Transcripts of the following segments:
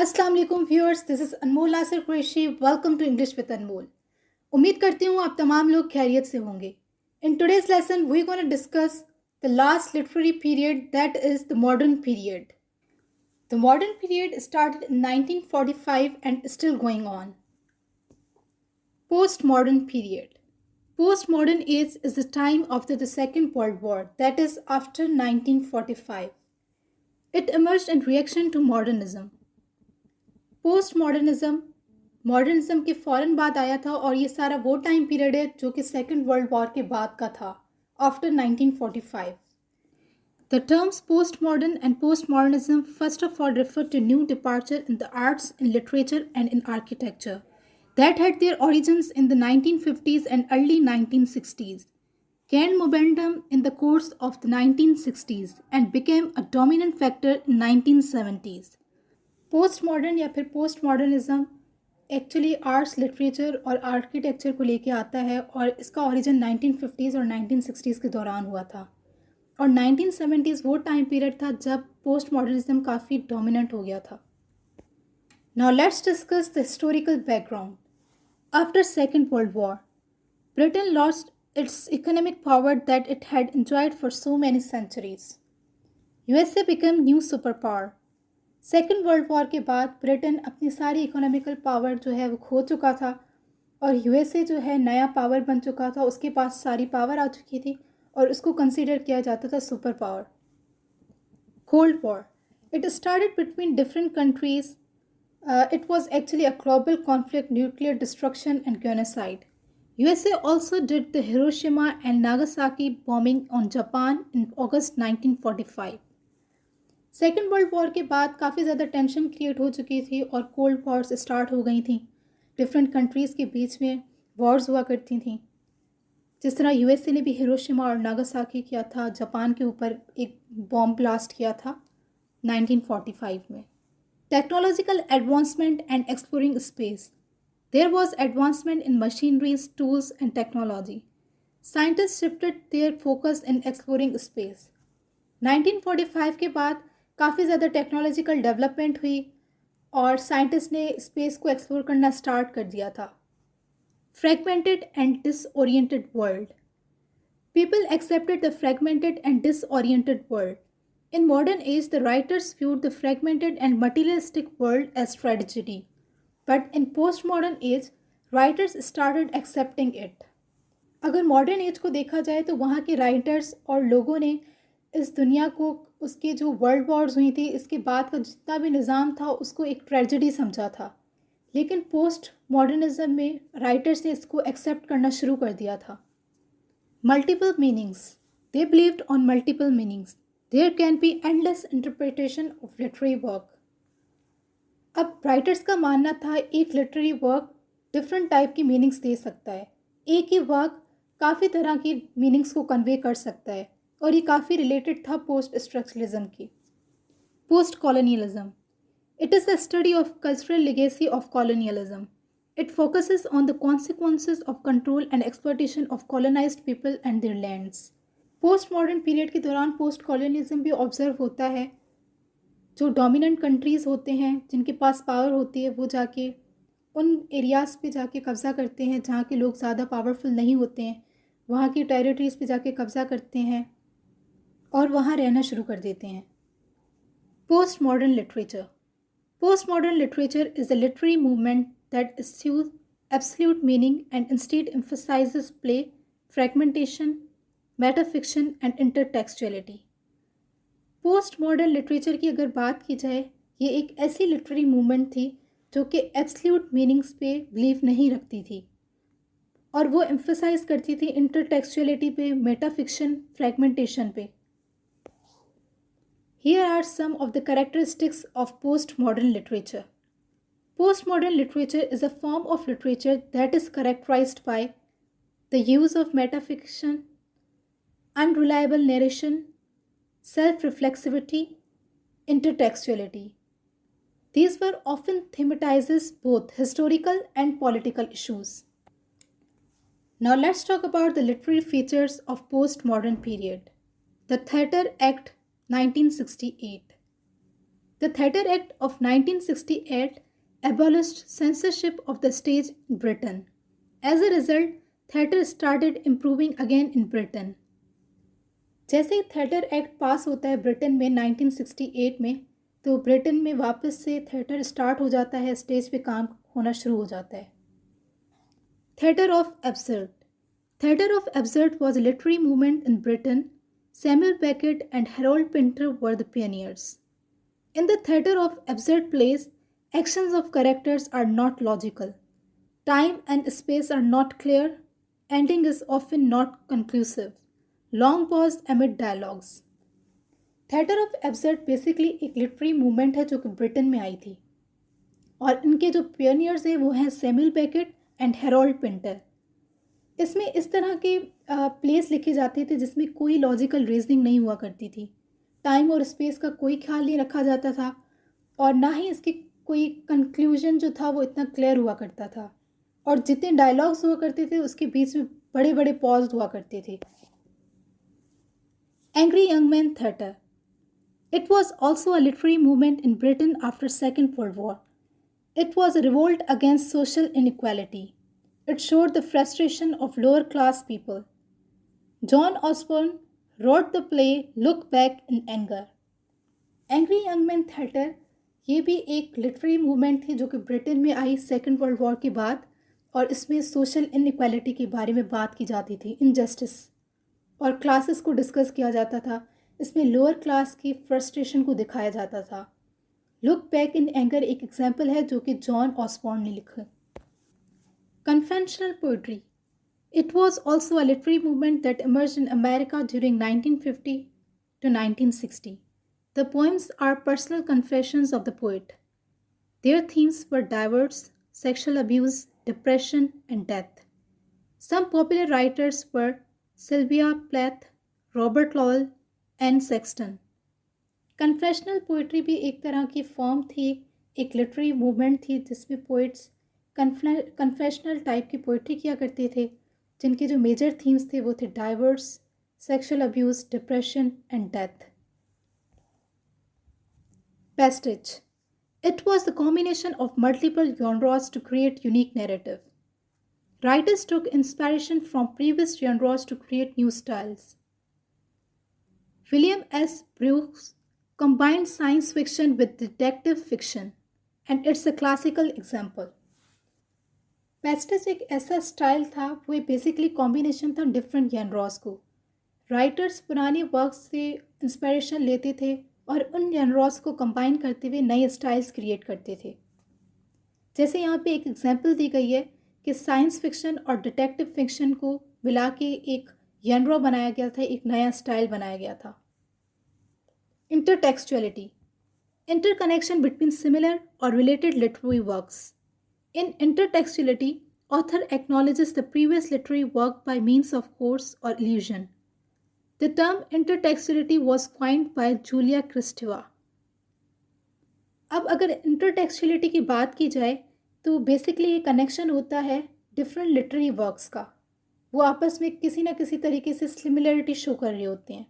अस्सलाम वालेकुम viewers, this is Anmol Nasir Qureshi. Welcome to English with Anmol. उम्मीद करती हूँ आप तमाम लोग खैरियत से होंगे। In today's lesson we gonna discuss the last literary period, that is the modern period. The modern period started in 1945 and is still going on. Postmodern period. Postmodern age is the time after the Second World War, that is after 1945. It emerged in reaction to modernism. Post modernism modernism के फ़ौरन बाद आया था और ये सारा वो time period है जो कि सेकेंड वर्ल्ड वॉर के बाद का था, after 1945. The terms postmodern and postmodernism first of all refer to new departure in the arts, in literature, and in architecture that had their origins in the 1950s and early 1960s, gained momentum in the course of the 1960s, and became a dominant factor in 1970s. Post modern या फिर post modernism actually arts, literature और architecture को लेके आता है और इसका origin 1950s और 1960s के दौरान हुआ था और 1970s वो टाइम पीरियड था जब पोस्ट मॉडर्निज्म काफ़ी डोमिनेंट हो गया था. Now let's discuss the historical background. After second world war, Britain lost its economic power that it had enjoyed for so many centuries. USA become new super power. Second world war के बाद Britain अपनी सारी economical power जो है वो खो चुका था और यूएसए जो है नया पावर बन चुका था. उसके पास सारी पावर आ चुकी थी और उसको कंसीडर किया जाता था super power. Cold war, it started between different countries. It was actually a global conflict, nuclear destruction and genocide. USA also did the Hiroshima and Nagasaki bombing on Japan in August 1945. Second world war के बाद काफ़ी ज़्यादा tension create हो चुकी थी और cold Wars start हो गई थी. डिफरेंट कंट्रीज़ के बीच में वॉर्स हुआ करती थी. जिस तरह यूएसए ने भी हिरोशिमा और नागासाकी किया था, जापान के ऊपर एक बॉम्ब ब्लास्ट किया था 1945 में. Technological advancement and exploring space. There was advancement in machineries, tools and technology. Scientist shifted their focus in exploring space. 1945 के बाद काफ़ी ज़्यादा टेक्नोलॉजिकल डेवलपमेंट हुई और साइंटिस्ट ने स्पेस को एक्सप्लोर करना स्टार्ट कर दिया था. Fragmented and disoriented world. People accepted the fragmented and disoriented world. In modern age the writers viewed the fragmented and materialistic world as tragedy, but in post modern age writers started accepting it. अगर modern age को देखा जाए तो वहाँ के writers और लोगों ने इस दुनिया को, उसके जो वर्ल्ड वॉर्स हुई थी, इसके बाद का जितना भी निज़ाम था उसको एक ट्रेजेडी समझा था. लेकिन पोस्ट मॉडर्निज्म में राइटर्स ने इसको एक्सेप्ट करना शुरू कर दिया था. Multiple meanings. They believed on multiple meanings. There can be endless interpretation of literary work. अब राइटर्स का मानना था एक लिटरेरी वर्क डिफरेंट टाइप की मीनिंग्स दे सकता है. एक ही वर्क काफ़ी तरह की मीनिंग्स को कन्वे कर सकता है और ये काफ़ी रिलेटेड था पोस्ट स्ट्रक्चरलिज्म की. Post colonialism. It is the study of cultural legacy of colonialism. It focuses on the consequences of control and exploitation of colonised people and there lands. Post modern period के दौरान post colonialism भी observe होता है. जो dominant countries होते हैं, जिनके पास power होती है, वो जाके उन एरियाज़ पे जाके कब्ज़ा करते हैं जहाँ के लोग ज़्यादा पावरफुल नहीं होते हैं. वहाँ की टेरिटरीज़ पे जाके कब्ज़ा करते हैं और वहाँ रहना शुरू कर देते हैं. Post modern literature. Post modern literature is a literary movement that eschews absolute meaning and instead emphasizes play, fragmentation, metafiction and intertextuality. Post modern literature की अगर बात की जाए, ये एक ऐसी लिटरेरी मूवमेंट थी जो कि एब्सल्यूट मीनिंग्स पे बिलीव नहीं रखती थी और वो एम्फसाइज करती थी इंटरटेक्सचुअलिटी पे, मेटाफिक्शन, फ्रैगमेंटेशन पे. Here are some of the characteristics of postmodern literature. Postmodern literature is a form of literature that is characterized by the use of metafiction, unreliable narration, self-reflexivity, intertextuality. These were often thematizes both historical and political issues. Now let's talk about the literary features of postmodern period. The Theatre Act 1968. The Theatre Act of 1968 abolished censorship of the stage in Britain. As a result, theatre started improving again in Britain. जैसे ही theatre act पास होता है Britain में 1968 में, तो Britain में वापस से theatre start हो जाता है, स्टेज पे काम होना शुरू हो जाता है. Theatre of Absurd. Theatre of Absurd was a literary movement in Britain. Samuel Beckett and Harold Pinter were the pioneers. In the theatre of absurd plays, actions of characters are not logical. Time and space are not clear. Ending is often not conclusive. Long pause amid dialogues. Theatre of Absurd basically एक literary movement है जो कि Britain में आई थी, और इनके जो पियनियर्स हैं वो हैं Samuel Beckett and Harold Pinter. इसमें इस तरह के प्लेस लिखे जाते थे जिसमें कोई लॉजिकल रीजनिंग नहीं हुआ करती थी. टाइम और स्पेस का कोई ख्याल नहीं रखा जाता था, और ना ही इसके कोई कंक्लूजन जो था वो इतना क्लियर हुआ करता था. और जितने डायलॉग्स हुआ करते थे उसके बीच में बड़े बड़े पॉज हुआ करते थे. Angry young man theatre. It was also a literary movement in Britain after Second World War. It was a revolt against social inequality. It showed the frustration of lower class people. John Osborne wrote the play Look Back in Anger. Angry Young Men Theatre ये भी एक literary movement थी जो कि Britain में आई second world war के बाद, और इसमें सोशल इनइक्वालिटी के बारे में बात की जाती थी, इनजस्टिस और क्लासेस को डिस्कस किया जाता था. इसमें लोअर क्लास की फ्रस्ट्रेशन को दिखाया जाता था. लुक बैक इन एंगर एक एग्जाम्पल है जो कि जॉन ऑसबॉर्न ने लिखा. Conventional poetry. It was also a literary movement that emerged in America during 1950 to 1960. The poems are personal confessions of the poet. Their themes were divorce, sexual abuse, depression, and death. Some popular writers were Sylvia Plath, Robert Lowell, and Sexton. Confessional poetry भी एक तरह की form थी, एक literary movement थी जिसमें poets confessional type की poetry किया करते थे, जिनके जो मेजर थीम्स थे वो थे divorce, sexual abuse, depression and death. Pastiche. It was the combination of multiple genres to create unique narrative. Writers took inspiration from previous genres to create new styles. William S. Brooks combined science fiction with detective fiction, and it's a classical example. पैस्टेज एक ऐसा style था, वो basically combination था different जेनरॉस को. Writers पुराने work से inspiration लेते थे और उन जेनरॉस को कंबाइन करते हुए नए स्टाइल्स क्रिएट करते थे. जैसे यहाँ पे एक एग्जांपल दी गई है कि साइंस फिक्शन और डिटेक्टिव फिक्शन को मिला के एक जेनरॉ बनाया गया था, एक नया स्टाइल बनाया गया था. Intertextuality. Interconnection between similar or related literary works. In intertextuality, author acknowledges the previous literary work by means of course or allusion. The term intertextuality was coined by Julia Kristeva. अब अगर intertextuality की बात की जाए तो basically ये connection होता है डिफरेंट लिटरेरी वर्क्स का. वो आपस में किसी न किसी तरीके से सिमिलरिटी शो कर रहे होते हैं.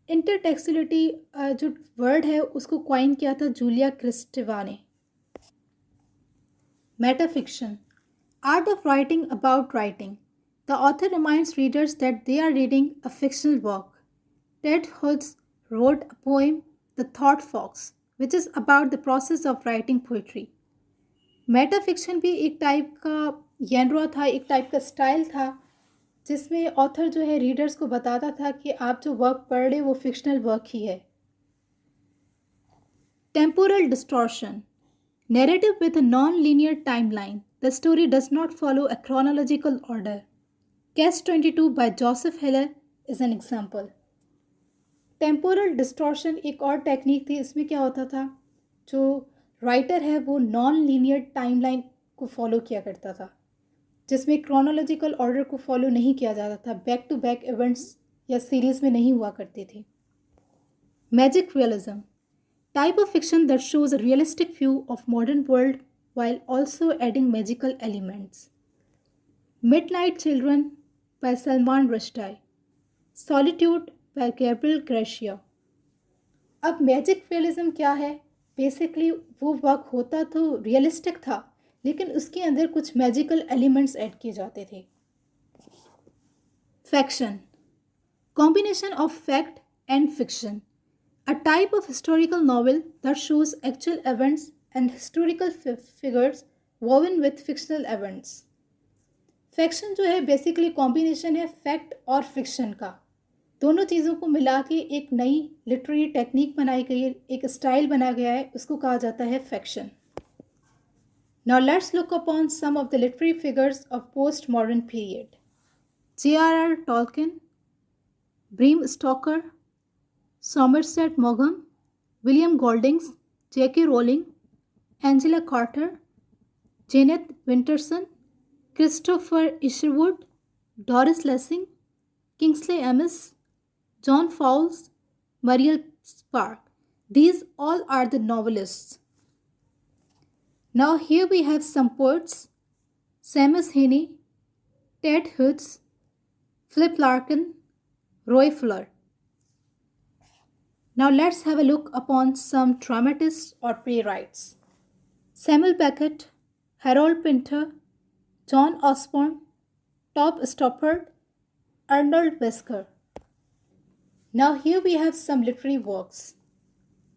इंटरटेक्सुअलिटी जो वर्ड है उसको क्वाइन किया था जूलिया क्रिस्टेवा ने. Metafiction. Art of writing about writing. The author reminds readers that they are reading a fictional work. Ted Hughes wrote a poem the Thought Fox which is about the process of writing poetry. Metafiction भी एक type का जेनरॉ था, एक type का style था, जिसमें author जो है रीडर्स को बताता था कि आप जो वर्क पढ़ रहे वो फिक्शनल वर्क ही है. Temporal distortion. Narrative with a non linear timeline. The story does not follow a chronological order. Catch-22 by Joseph Heller is an example. Temporal distortion एक और टेक्निक थी. इसमें क्या होता था, जो राइटर है वो नॉन लीनियर टाइमलाइन को फॉलो किया करता था, जिसमें क्रोनोलॉजिकल ऑर्डर को फॉलो नहीं किया जाता था. बैक टू बैक इवेंट्स या सीरीज में नहीं हुआ करते थे. Magic realism. Type of fiction that shows a realistic view of modern world while also adding magical elements. Midnight Children by Salman Rushdie. Solitude by Gabriel Garcia. अब magic realism क्या है basically वो work होता तो realistic था, लेकिन उसके अंदर कुछ मैजिकल एलिमेंट्स ऐड किए जाते थे। Faction, combination of fact and fiction, a type of historical novel that shows actual events and historical figures woven with fictional events. Faction जो है बेसिकली कॉम्बिनेशन है फैक्ट और फिक्शन का। दोनों चीज़ों को मिला के एक नई लिटरेरी टेक्निक बनाई गई है, एक स्टाइल बनाया गया है, उसको कहा जाता है faction. Now let's look upon some of the literary figures of post modern period. J.R.R. Tolkien, Bram Stoker, Somerset Maugham, William Goldings, J.K. Rowling, Angela Carter, Janet Winterson, Christopher Isherwood, Doris Lessing, Kingsley Amis, John Fowles, Muriel Spark. These all are the novelists. Now here we have some poets: Seamus Heaney, Ted Hughes, Philip Larkin, Roy Fuller. Now let's have a look upon some dramatists or playwrights: Samuel Beckett, Harold Pinter, John Osborne, Tom Stoppard, Arnold Wesker. Now here we have some literary works: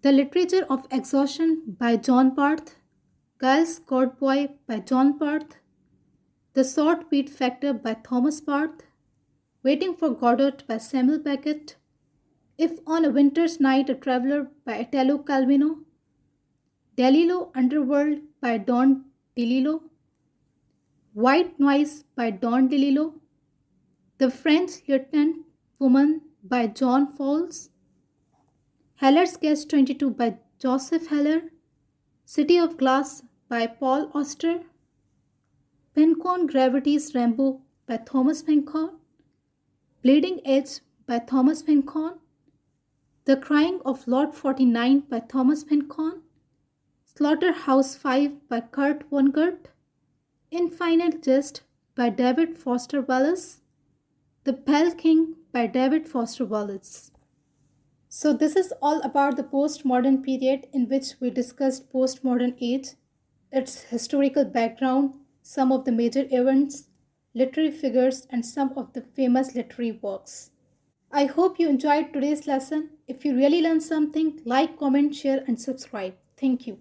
The Literature of Exhaustion by John Barth, Giles Godboy by John Barth, The Salt Peat Factor by Thomas Barth, Waiting for Godot by Samuel Beckett, If on a Winter's Night a Traveller by Italo Calvino, Delilo Underworld by Don DeLillo, White Noise by Don DeLillo, The French Lieutenant Woman by John Fowles, Heller's Guest 22 by Joseph Heller, City of Glass by Paul Auster, Pencon Gravity's Rambo by Thomas Pencon, Bleeding Edge by Thomas Pencon, The Crying of Lot 49 by Thomas Pencon, Slaughterhouse 5 by Kurt Vonnegut, Infinite Jest by David Foster Wallace, The Pale King by David Foster Wallace. So this is all about the postmodern period in which we discussed postmodern age, its historical background, some of the major events, literary figures, and some of the famous literary works. I hope you enjoyed today's lesson. If you really learned something, like, comment, share, and subscribe. Thank you.